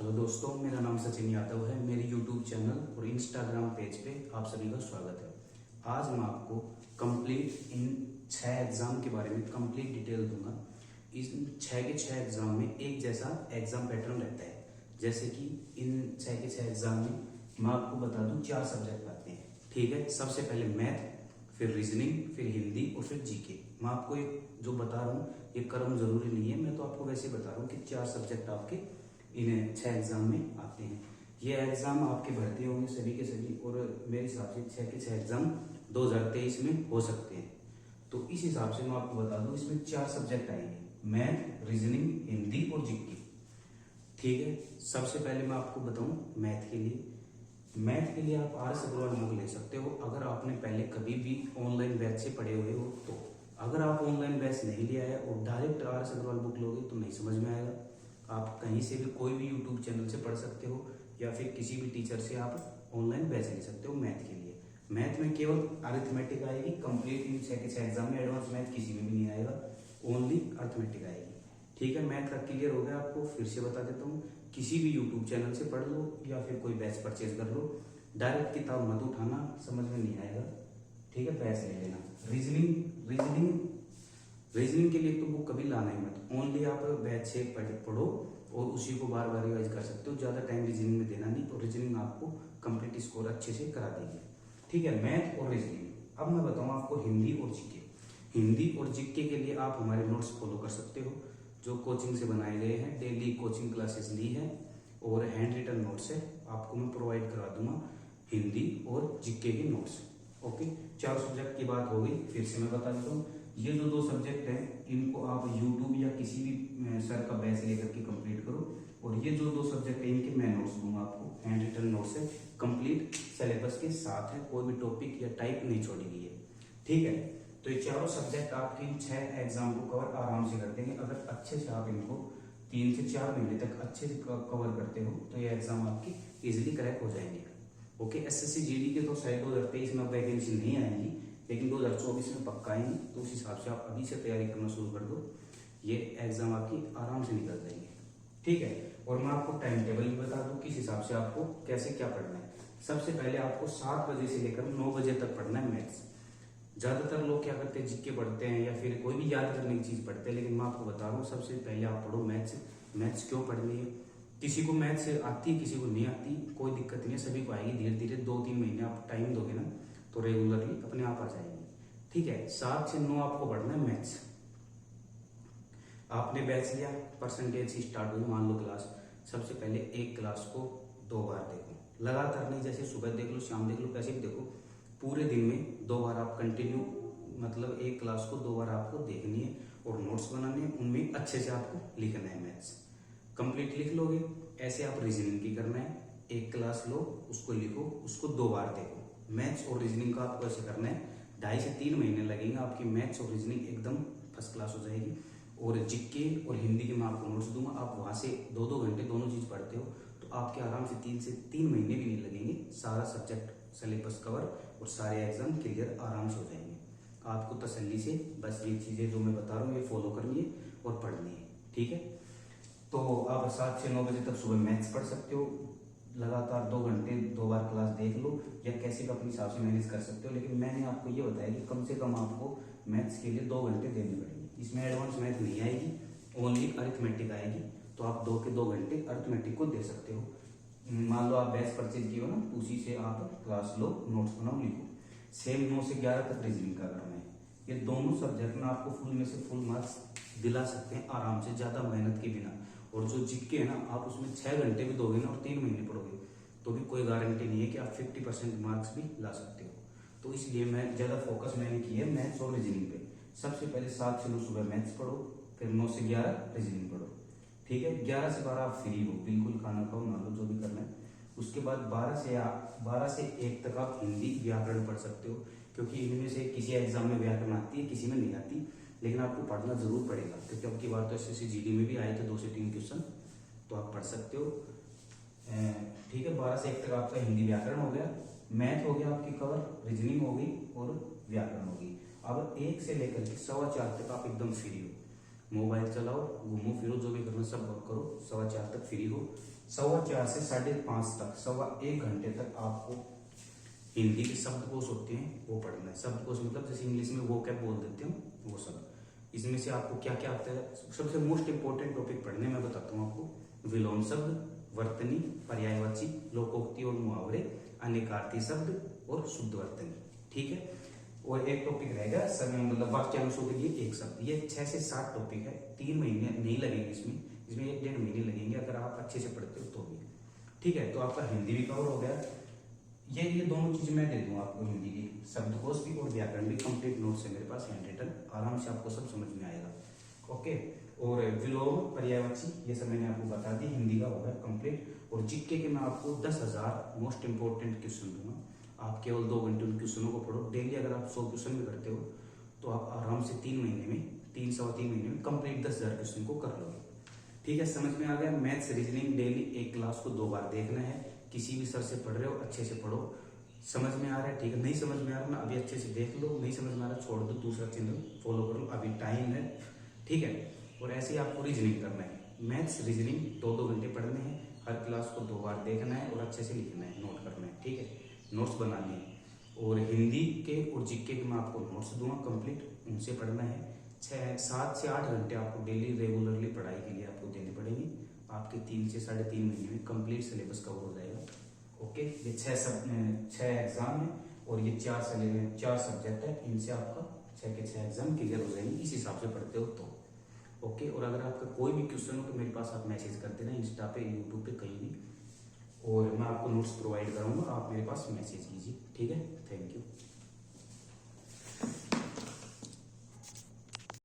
Hello दोस्तों, मेरा नाम सचिन यादव है। मेरे यूट्यूब चैनल और इंस्टाग्राम पेज पे आप सभी का स्वागत है। आज मैं आपको कंप्लीट इन 6 एग्जाम के बारे में कंप्लीट डिटेल दूंगा। इन 6 के 6 एग्जाम में एक जैसा एग्जाम पैटर्न रहता है। जैसे कि इन 6 के 6 एग्जाम में मैं आपको बता दूं 4 सब्जेक्ट आते हैं। ठीक है, सबसे पहले मैथ, फिर रीजनिंग, फिर हिंदी और फिर जीके। मैं आपको एक जो बता रहा हूँ ये क्रम जरूरी नहीं है, मैं तो आपको वैसे बता रहा हूँ कि 4 सब्जेक्ट आपके इन 6 एग्जाम में आते हैं। ये एग्जाम आपके भर्ती होंगे सभी के सभी, और मेरे हिसाब से 6 के 6 एग्जाम 2023 में हो सकते हैं। तो इस हिसाब से मैं आपको बता दूं इसमें 4 सब्जेक्ट आएंगे, मैथ, रीजनिंग, हिंदी और जीके। ठीक है, सबसे पहले मैं आपको बताऊं मैथ के लिए। मैथ के लिए आप आर एस अग्रवाल बुक ले सकते हो अगर आपने पहले कभी भी ऑनलाइन बैच से पढ़े हुए हो तो। अगर आप ऑनलाइन बैच नहीं लिया है और direct R S Agarwal book लोगे तो नहीं समझ में आएगा। आप कहीं से भी कोई भी यूट्यूब चैनल से पढ़ सकते हो या फिर किसी भी टीचर से आप ऑनलाइन बैच ले सकते हो मैथ के लिए। मैथ में केवल अरिथमेटिक आएगी कंप्लीट। इन 6 के 6 एग्जाम में एडवांस मैथ किसी में भी नहीं आएगा, ओनली अरिथमेटिक आएगी। ठीक है, मैथ का क्लियर हो गया आपको। फिर से बता देता हूँ, किसी भी यूट्यूब चैनल से पढ़ लो या फिर कोई बैच परचेज कर लो। डायरेक्ट किताब मत उठाना, समझ में नहीं आएगा। ठीक है, बैच ले लेना। रीजनिंग के लिए तो बुक कभी लाना ही मत, ओनली आप बैच से पढ़ो और उसी को बार बार रिवाइज कर सकते हो। ज्यादा टाइम रीजनिंग में देना नहीं, तो रीजनिंग आपको कंप्लीट स्कोर अच्छे से करा देगी। ठीक है, मैथ और रीजनिंग। अब मैं बताऊं आपको हिंदी और जीके। हिंदी और जीके के लिए आप हमारे नोट्स फॉलो कर सकते हो जो कोचिंग से बनाए गए हैं। डेली कोचिंग क्लासेस ली है और हैंड रिटन नोट्स है, आपको मैं प्रोवाइड करा दूंगा हिंदी और जीके के नोट्स। ओके, 4 सब्जेक्ट की बात हो गई। फिर से मैं बता देता हूँ, ये जो 2 सब्जेक्ट हैं इनको आप यूट्यूब या किसी भी सर का बैच लेकर के कंप्लीट करो। और ये जो 2 सब्जेक्ट है इनके मैं नोट्स दूंगा आपको, हैंड रिटन नोट्स है, कंप्लीट सिलेबस के साथ है, कोई भी टॉपिक या टाइप नहीं छोड़ी गई है। ठीक है, तो ये चारों सब्जेक्ट आपके 6 एग्जाम को कवर आराम से कर देंगे। अगर अच्छे से आप इनको 3 से 4 महीने तक अच्छे से कवर करते हो तो ये एग्जाम आपकी इजिली क्रैक हो जाएंगे। ओके, एसएससी जीडी के तो शायद 2023 में वैकेंसी नहीं आएगी, लेकिन 2024 में पक्का आएंगी। तो उस हिसाब से आप अभी से तैयारी करना शुरू कर दो, ये एग्जाम आपकी आराम से निकल जाएंगे। ठीक है, और मैं आपको टाइम टेबल भी बता दूं किस हिसाब से आपको कैसे क्या पढ़ना है। सबसे पहले आपको 7 बजे से लेकर 9 बजे तक पढ़ना है मैथ्स। ज्यादातर लोग क्या करते हैं, जीके पढ़ते हैं या फिर कोई भी याद करने की चीज पढ़ते हैं, लेकिन मैं आपको बता रहा हूँ सबसे पहले आप पढ़ो मैथ्स। मैथ्स क्यों पढ़नी है? किसी को मैथ्स आती है, किसी को नहीं आती, कोई दिक्कत नहीं है, सभी को आएगी। धीरे धीरे 2-3 महीने आप टाइम दोगे ना तो रेगुलरली अपने आप आ जाएगी। ठीक है, 7 से 9 आपको पढ़ना है मैथ्स। आपने बैच लिया, परसेंटेज से स्टार्ट हुई, मान लो क्लास। सबसे पहले एक क्लास को 2 बार देखो, लगातार नहीं, जैसे सुबह देख लो, शाम देख लो, कैसे भी देखो। पूरे दिन में 2 बार आप कंटिन्यू, मतलब एक क्लास को 2 बार आपको देखनी है और नोट्स बनाने हैं, उनमें अच्छे से आपको लिखना है। मैथ्स कंप्लीट लिख लोगे, ऐसे आप रीजनिंग की करना है। एक क्लास लो, उसको लिखो, उसको 2 बार देखो। मैथ्स और रीजनिंग का आपको ऐसे करना है, 2.5 से 3 महीने लगेंगे, आपकी मैथ्स और रीजनिंग एकदम फर्स्ट क्लास हो जाएगी। और जीके और हिंदी के मैं आपको नोट्स दूंगा, आप वहां से 2-2 घंटे दोनों चीज पढ़ते हो तो आपके आराम से 3 से 3 महीने भी नहीं लगेंगे, सारा सब्जेक्ट सिलेबस कवर और सारे एग्जाम क्लियर आराम से हो जाएंगे। आपको तसल्ली से बस ये चीजें जो मैं बता रहा हूँ ये फॉलो करनी है और पढ़नी है। ठीक है, तो आप 7 से 9 बजे तक सुबह मैथ्स पढ़ सकते हो, लगातार 2 घंटे 2 बार क्लास देख लो, या कैसे भी अपने हिसाब से मैनेज कर सकते हो। लेकिन मैंने आपको ये बताया कि कम से कम आपको मैथ्स के लिए 2 घंटे देने पड़ेंगे। इसमें एडवांस मैथ नहीं आएगी, ओनली अरिथमेटिक आएगी, तो आप 2 के 2 घंटे अरिथमेटिक को दे सकते हो। मान लो आप बैच परचेज किए हो ना, उसी से आप क्लास लो, नोट्स बनाओ, लिखो। सेम 9 से 11 तक रीजनिंग का करना है। ये दोनों सब्जेक्ट में आपको फुल में से फुल मार्क्स दिला सकते हैं आराम से, ज्यादा मेहनत के बिना। और जो जीके है ना, आप उसमें 6 घंटे भी दोगे ना और 3 महीने पढ़ोगे तो भी कोई गारंटी नहीं है कि आप 50% मार्क्स भी ला सकते हो। तो इसलिए मैं ज्यादा फोकस मैंने किया है मैथ्स और रीजनिंग पे। सबसे पहले 7 से 9 सुबह मैथ्स पढ़ो, फिर 9 से 11 रीजनिंग पढ़ो। ठीक है, 11 से 12 आप फ्री हो, बिल्कुल खाना खाओ, नहा लो, जो भी करना है। उसके बाद 12 से 1 तक आप हिंदी व्याकरण पढ़ सकते हो, क्योंकि इनमें से किसी एग्जाम में व्याकरण आती है, किसी में नहीं आती, लेकिन आपको पढ़ना जरूर पड़ेगा, क्योंकि अब की बार तो एसएससी जीडी में भी आए थे 2 से 3 क्वेश्चन, तो आप पढ़ सकते हो। ठीक है, 12 से 1 तक आपका हिंदी व्याकरण हो गया, मैथ हो गया आपकी कवर, रीजनिंग हो गई और व्याकरण होगी। अब 1 से लेकर के 4:15 तक आप एकदम फ्री हो। मोबाइल चलाओ, घूमो फिरो, जो भी करना सब करो, 4:15 तक फ्री हो। 4:15 से 5:30 तक, 1.25 घंटे तक आपको हिंदी के शब्दकोश होते हैं वो पढ़ना है। शब्दकोश मतलब जैसे इंग्लिश में वो क्या बोल देते हैं वो सब। इसमें से आपको क्या क्या आता है, सबसे मोस्ट इंपॉर्टेंट टॉपिक पढ़ने में बताता हूँ आपको। विलोम शब्द, वर्तनी, पर्यायवाची, लोकोक्ति और मुहावरे, अनेकार्थी शब्द और शुद्ध वर्तनी। ठीक है। और एक टॉपिक रहेगा समय, मतलब वाक्यांशों के लिए एक शब्द। ये 6 से 7 टॉपिक है। 3 महीने नहीं लगेंगे इसमें, 1-1.5 महीने लगेंगे अगर आप अच्छे से पढ़ते हो तो भी। ठीक है। तो आपका हिंदी भी कवर हो गया। ये दोनों चीज मैं दे दूंगा आपको, हिंदी की शब्दकोश भी और व्याकरण भी कंप्लीट नोट्स है मेरे पास, हैंड रिटन, आराम से आपको सब समझ में आएगा। ओके। और विलोम, पर्यायवाची, ये सब मैंने आपको बता दी, हिंदी का होगा कंप्लीट। और जीके के मैं आपको 10,000 मोस्ट इंपॉर्टेंट क्वेश्चन दूंगा। आप केवल 2 घंटे उन क्वेश्चनों को पढ़ो डेली। अगर आप 100 क्वेश्चन भी करते हो तो आप आराम से 3 महीने में, 3-3.25 महीने में कंप्लीट 10,000 क्वेश्चन को कर लोगे। ठीक है। समझ में आ गया। मैथ्स रीजनिंग डेली एक क्लास को 2 बार देखना है। किसी भी सर से पढ़ रहे हो अच्छे से पढ़ो। समझ में आ रहा है, ठीक है। नहीं समझ में आ रहा ना, अभी अच्छे से देख लो। नहीं समझ में आ रहा छोड़ दो, दूसरा चैनल फॉलो कर लो, अभी टाइम है। ठीक है। और ऐसे ही आपको रीजनिंग करना है। मैथ्स रीजनिंग 2-2 घंटे पढ़ने हैं। हर क्लास को 2 बार देखना है और अच्छे से लिखना है, नोट करना है। ठीक है। नोट्स बनाने हैं। और हिंदी के और जीके के मैं आपको नोट्स दूंगा कंप्लीट, उनसे पढ़ना है। 7 से 8 घंटे आपको डेली रेगुलरली पढ़ाई के लिए आपको देने पड़ेंगे। आपके 3 से 3.5 महीने में कंप्लीट सिलेबस कवर हो जाएगा। ओके। ये 6 एग्जाम है और ये 4 सब्जेक्ट है। इनसे आपका 6 के 6 एग्जाम क्लियर हो जाएंगे इस हिसाब से पढ़ते हो तो। ओके। और अगर आपका कोई भी क्वेश्चन हो तो मेरे पास आप मैसेज कर देना, इंस्टा पे, यूट्यूब पे, कहीं भी, और मैं आपको नोट्स प्रोवाइड करूंगा। आप मेरे पास मैसेज कीजिए। ठीक है। Thank you.